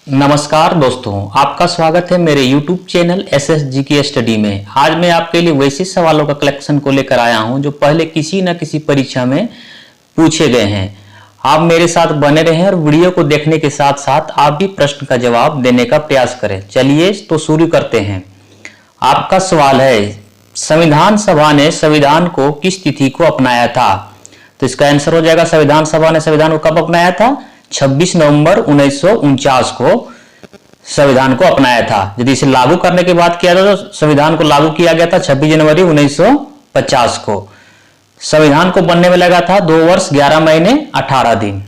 नमस्कार दोस्तों, आपका स्वागत है मेरे YouTube चैनल SSG की स्टडी में। आज मैं आपके लिए वैसे सवालों का कलेक्शन को लेकर आया हूं जो पहले किसी न किसी परीक्षा में पूछे गए हैं। आप मेरे साथ बने रहें और वीडियो को देखने के साथ साथ आप भी प्रश्न का जवाब देने का प्रयास करें। चलिए तो शुरू करते हैं। आपका सवाल है, संविधान सभा ने संविधान को किस तिथि को अपनाया था? तो इसका आंसर हो जाएगा, संविधान सभा ने संविधान को कब अपनाया था? 26 नवंबर 1949 को संविधान को अपनाया था। यदि इसे लागू करने की बात किया जाए तो संविधान को लागू किया गया था 26 जनवरी 1950 को। संविधान को बनने में लगा था 2 वर्ष 11 महीने 18 दिन।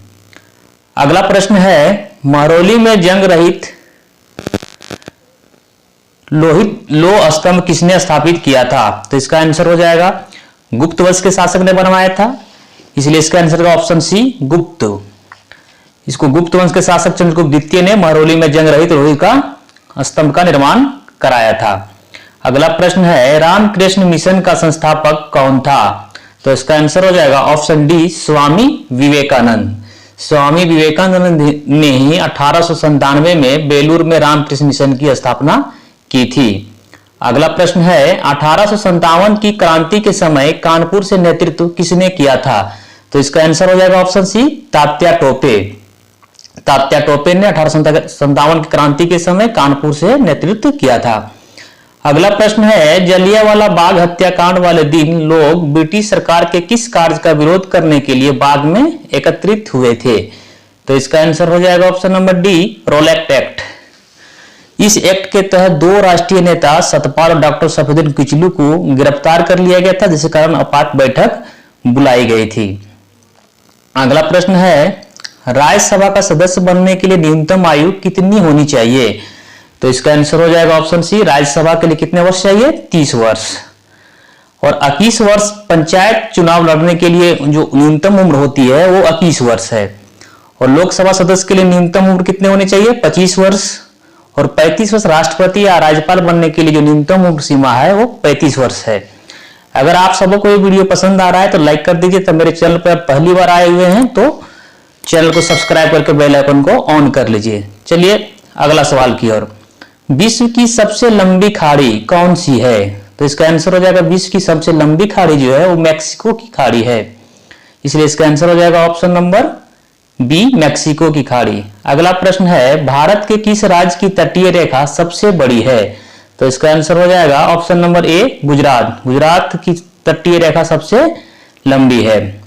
अगला प्रश्न है, महरौली में जंग रहित लोहित लौह स्तंभ किसने स्थापित किया था? तो इसका आंसर हो जाएगा, गुप्त वंश के शासक ने बनवाया था, इसलिए इसका आंसर का ऑप्शन सी गुप्त। इसको गुप्त वंश के शासक चंद्रगुप्त द्वितीय ने महरौली में जंग रहित लोहे का स्तंभ का निर्माण कराया था। अगला प्रश्न है, रामकृष्ण मिशन का संस्थापक कौन था? तो इसका आंसर हो जाएगा ऑप्शन डी, स्वामी विवेकानंद। स्वामी विवेकानंद ने ही 1897 में बेलूर में रामकृष्ण मिशन की स्थापना की थी। अगला प्रश्न है, 1857 की क्रांति के समय कानपुर से नेतृत्व किसने किया था? तो इसका आंसर हो जाएगा ऑप्शन सी, तात्या टोपे। तात्या टोपे ने 1857 की क्रांति के समय कानपुर से नेतृत्व किया था। अगला प्रश्न है, जलियांवाला बाग हत्याकांड वाले दिन लोग ब्रिटिश सरकार के किस कार्य का विरोध करने के लिए बाग में एकत्रित हुए थे? तो इसका आंसर हो जाएगा ऑप्शन नंबर डी, रोलैक्ट एक्ट। इस एक्ट के तहत 2 राष्ट्रीय नेता सतपाल और डॉक्टर सफीउद्दीन किचलू को गिरफ्तार कर लिया गया था, जिसके कारण आपात बैठक बुलाई गई थी। अगला प्रश्न है, राज्यसभा का सदस्य बनने के लिए न्यूनतम आयु कितनी होनी चाहिए? तो इसका आंसर हो जाएगा ऑप्शन सी, राज्यसभा के लिए कितने वर्ष चाहिए? 30 वर्ष। और 21 वर्ष पंचायत चुनाव लड़ने के लिए जो न्यूनतम उम्र होती है वो 21 वर्ष है। और लोकसभा सदस्य के लिए न्यूनतम उम्र कितने होनी चाहिए? 25 वर्ष। और 35 वर्ष राष्ट्रपति या राज्यपाल बनने के लिए जो न्यूनतम उम्र सीमा है वो 35 वर्ष है। अगर आप सबको ये वीडियो पसंद आ रहा है तो लाइक कर दीजिए। तो मेरे चैनल पर पहली बार आए हुए हैं तो चैनल को सब्सक्राइब करके बेल आइकन को ऑन कर लीजिए। चलिए अगला सवाल की ओर। विश्व की सबसे लंबी खाड़ी कौन सी है? तो इसका आंसर हो जाएगा, विश्व की सबसे लंबी खाड़ी जो है वो मैक्सिको की खाड़ी है, इसलिए इसका आंसर हो जाएगा ऑप्शन नंबर बी, मैक्सिको की खाड़ी। अगला प्रश्न है, भारत के किस राज्य की तटीय रेखा सबसे बड़ी है? तो इसका आंसर हो जाएगा ऑप्शन नंबर ए, गुजरात। गुजरात की तटीय रेखा सबसे लंबी है।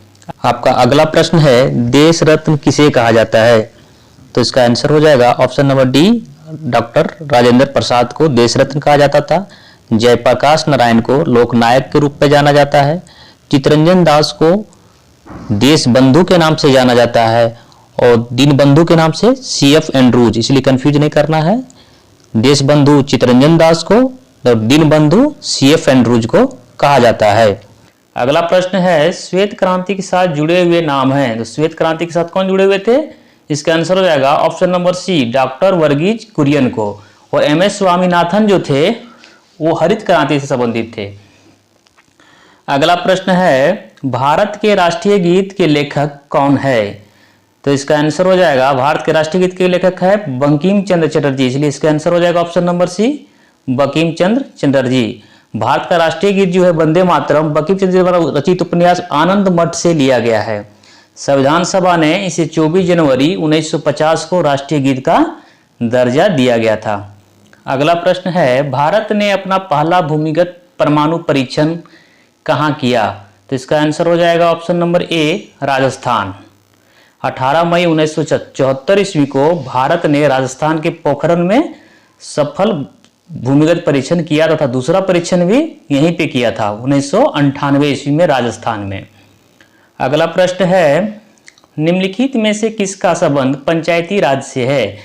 आपका अगला प्रश्न है, देश रत्न किसे कहा जाता है? तो इसका आंसर हो जाएगा option number D, doctor Rajendra Prasad को देश रत्न कहा जाता था। जयप्रकाश नारायण को लोकनायक के रूप में जाना जाता है। चित्तरंजन दास को देश बंधु के नाम से जाना जाता है और दीनबंधु के नाम से CF एंड्रूज, इसलिए कंफ्यूज नहीं करना है। देश बंधु चित्तरंजन दास को और दीनबंधु CF एंड्रूज को कहा जाता है। अगला प्रश्न है, श्वेत क्रांति के साथ जुड़े हुए नाम हैं। तो श्वेत क्रांति के साथ कौन जुड़े हुए थे? इसका आंसर हो जाएगा option number C, doctor Varghese Kurien को। और MS स्वामीनाथन जो थे वो हरित क्रांति से संबंधित थे। अगला प्रश्न है, भारत के राष्ट्रीय गीत के लेखक कौन है? तो इसका आंसर हो जाएगा, भारत के राष्ट्रीय गीत के लेखक है बंकिम चंद्र चटर्जी, इसलिए इसका आंसर हो जाएगा ऑप्शन नंबर सी, बंकिम चंद्र चटर्जी। भारत का राष्ट्रीय गीत जो है वंदे मातरम बंकिम चंद्र द्वारा रचित उपन्यास आनंद मठ से लिया गया है। संविधान सभा ने इसे 24 जनवरी 1950 को राष्ट्रीय गीत का दर्जा दिया गया था। अगला प्रश्न है, भारत ने अपना पहला भूमिगत परमाणु परीक्षण कहाँ किया? तो इसका आंसर हो जाएगा ऑप्शन नंबर ए, राजस्थान। 18 मई 1974 ईस्वी को भारत ने राजस्थान के पोखरण में सफल भूमिगत परीक्षण किया तथा दूसरा परीक्षण भी यहीं पे किया था 1998 ईस्वी में राजस्थान में। अगला प्रश्न है, निम्नलिखित में से किसका संबंध पंचायती राज से है?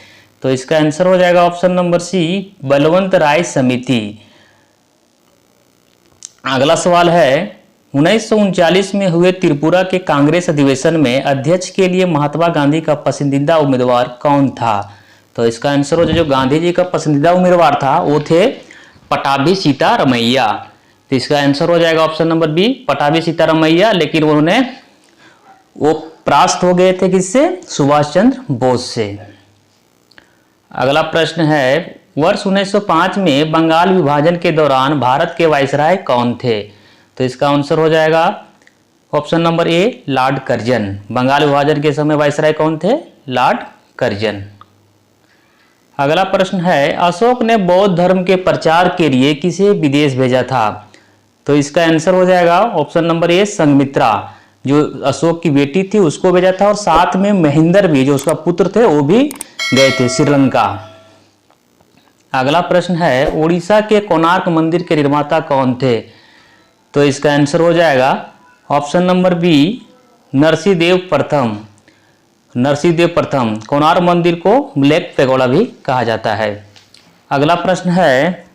तो इसका आंसर हो जाएगा ऑप्शन नंबर सी, बलवंत राय समिति। अगला सवाल है, 1939 में हुए त्रिपुरा के कांग्रेस अधिवेशन में अध्यक्ष के लिए महात्मा गांधी का पसंदीदा उम्मीदवार कौन था? तो इसका आंसर हो जाएगा, जो गांधी जी का पसंदीदा उम्मीदवार था वो थे पटाभी सीतारमैया। तो इसका आंसर हो जाएगा option number B, Pattabhi Sitaramayya. लेकिन उन्होंने वो परास्त हो गए थे किससे? सुभाष चंद्र बोस से। अगला प्रश्न है, वर्ष 1905 में बंगाल विभाजन के दौरान भारत के वायसराय कौन थे? तो इसका आंसर हो जाएगा option number A, Lord Curzon. Bengal विभाजन के समय वायसराय कौन थे? Lord Curzon. अगला प्रश्न है, अशोक ने बौद्ध धर्म के प्रचार के लिए किसे विदेश भेजा था? तो इसका आंसर हो जाएगा ऑप्शन नंबर ए, संघमित्रा। जो अशोक की बेटी थी उसको भेजा था, और साथ में महेंद्र भी, जो उसका पुत्र थे, वो भी गए थे श्रीलंका। अगला प्रश्न है, उड़ीसा के कोणार्क मंदिर के निर्माता कौन थे? तो इसका आंसर हो जाएगा ऑप्शन नंबर बी, नरसिंहदेव प्रथम। नरसिंहदेव प्रथम। कोणार्क मंदिर को ब्लैक पैगोडा भी कहा जाता है। अगला प्रश्न है,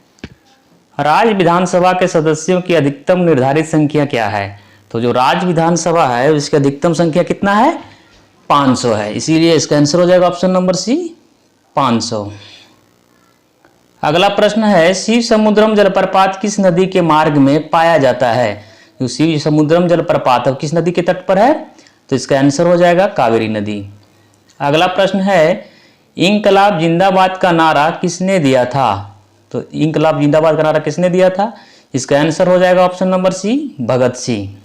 राज्य विधानसभा के सदस्यों की अधिकतम निर्धारित संख्या क्या है? तो जो राज्य विधानसभा है उसकी अधिकतम संख्या कितना है? 500 है, इसीलिए इसका आंसर हो जाएगा ऑप्शन नंबर सी, 500। अगला प्रश्न है, शिव समुद्रम जलप्रपात किस नदी के मार्ग में पाया जाता है? जो शिव समुद्रम जलप्रपात है किस नदी के तट पर है? तो इसका आंसर हो जाएगा कावेरी नदी। अगला प्रश्न है, इंकलाब जिंदाबाद का नारा किसने दिया था? तो इंकलाब जिंदाबाद का नारा किसने दिया था? इसका आंसर हो जाएगा ऑप्शन नंबर सी, भगत सिंह।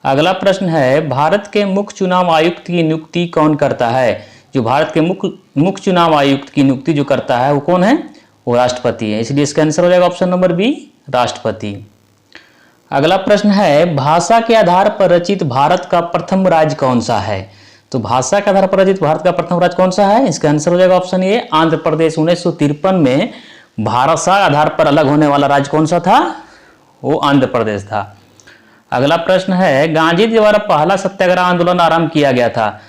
अगला प्रश्न है, भारत के मुख्य चुनाव आयुक्त की नियुक्ति कौन करता है? जो भारत के मुख्य चुनाव आयुक्त की नियुक्ति जो करता है वो कौन है? वो राष्ट्रपति है, इसलिए इसका आंसर हो जाएगा ऑप्शन नंबर बी, राष्ट्रपति। अगला प्रश्न है, भाषा के आधार पर रचित भारत का प्रथम राज्य कौन सा है? तो भाषा के आधार पर रचित भारत का प्रथम राज्य कौन सा है? इसका आंसर हो जाएगा ऑप्शन ए, आंध्र प्रदेश। 1953 में भाषा आधार पर अलग होने वाला राज्य कौन सा था? वो आंध्र प्रदेश था। अगला प्रश्न है, गांधी जी द्वारा पहला सत्याग्रह आंदोलन आरंभ किया गया था?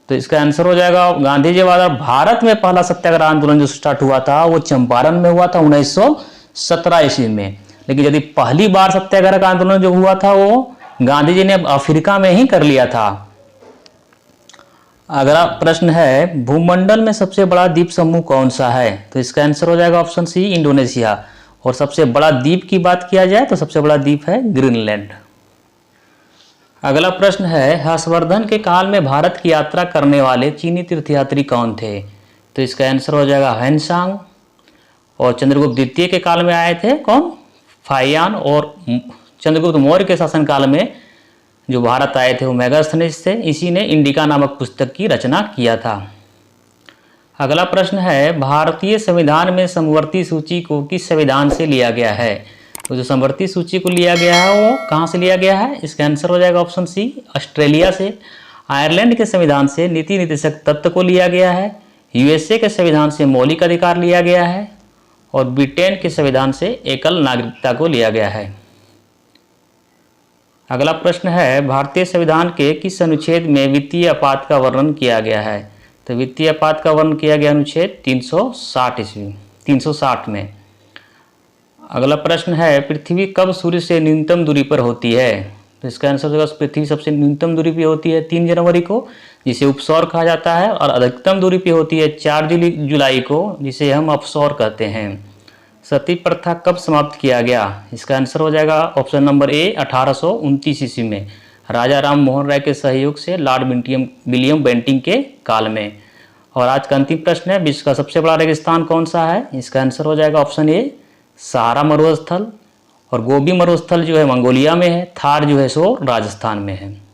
तो इसका आंसर हो जाएगा, गांधी जी द्वारा भारत में पहला सत्याग्रह आंदोलन जो स्टार्ट हुआ था वो चंपारण में हुआ था 1917 ईस्वी में। लेकिन यदि पहली बार सत्याग्रह का आंदोलन जो हुआ था वो गांधी जी ने अफ्रीका में ही कर लिया था। अगला प्रश्न है, भूमंडल में सबसे बड़ा द्वीप समूह कौन सा है? तो इसका आंसर हो जाएगा ऑप्शन सी, इंडोनेशिया। और सबसे बड़ा द्वीप की बात किया जाए तो सबसे बड़ा द्वीप है ग्रीनलैंड। अगला प्रश्न है, हर्षवर्धन के काल में भारत की यात्रा करने वाले चीनी तीर्थयात्री कौन थे? तो इसका आंसर हो जाएगा ह्वेनसांग। और चंद्रगुप्त द्वितीय के काल में आए थे कौन? फाहियान। और चंद्रगुप्त मौर्य के शासनकाल में जो भारत आए थे वो मेगास्थनीज थे, इसी ने इंडिका नामक पुस्तक की रचना किया था। अगला प्रश्न है, भारतीय संविधान में समवर्ती सूची को किस संविधान से लिया गया है? तो जो समवर्ती सूची को लिया गया है वो कहाँ से लिया गया है? इसका आंसर हो जाएगा ऑप्शन सी, ऑस्ट्रेलिया से। आयरलैंड के संविधान से नीति निर्देशक तत्व को लिया गया है। यूएसए के संविधान से मौलिक अधिकार लिया गया है। और ब्रिटेन के संविधान से एकल नागरिकता को लिया गया है। अगला प्रश्न है, भारतीय संविधान के किस अनुच्छेद में वित्तीय आपात का वर्णन किया गया है? तो वित्तीय आपात का वर्णन किया गया अनुच्छेद 360 में। अगला प्रश्न है, पृथ्वी कब सूर्य से न्यूनतम दूरी पर होती है? तो इसका आंसर होगा, पृथ्वी सबसे न्यूनतम दूरी पे होती है 3 जनवरी को, जिसे उपसौर कहा जाता है। और अधिकतम दूरी पे होती है 4 जुलाई को, जिसे हम अपसौर कहते हैं। सती प्रथा कब समाप्त किया गया? इसका आंसर हो जाएगा ऑप्शन नंबर ए, 1829 ईस्वी में, राजा राम मोहन राय के सहयोग से लॉर्ड विलियम बेंटिंक के काल में। और आज का अंतिम प्रश्न है, विश्व का सबसे बड़ा रेगिस्तान कौन सा है? इसका आंसर हो जाएगा ऑप्शन ए, सहारा मरुस्थल। और गोबी मरुस्थल जो है मंगोलिया में है, थार जो है सो राजस्थान में है।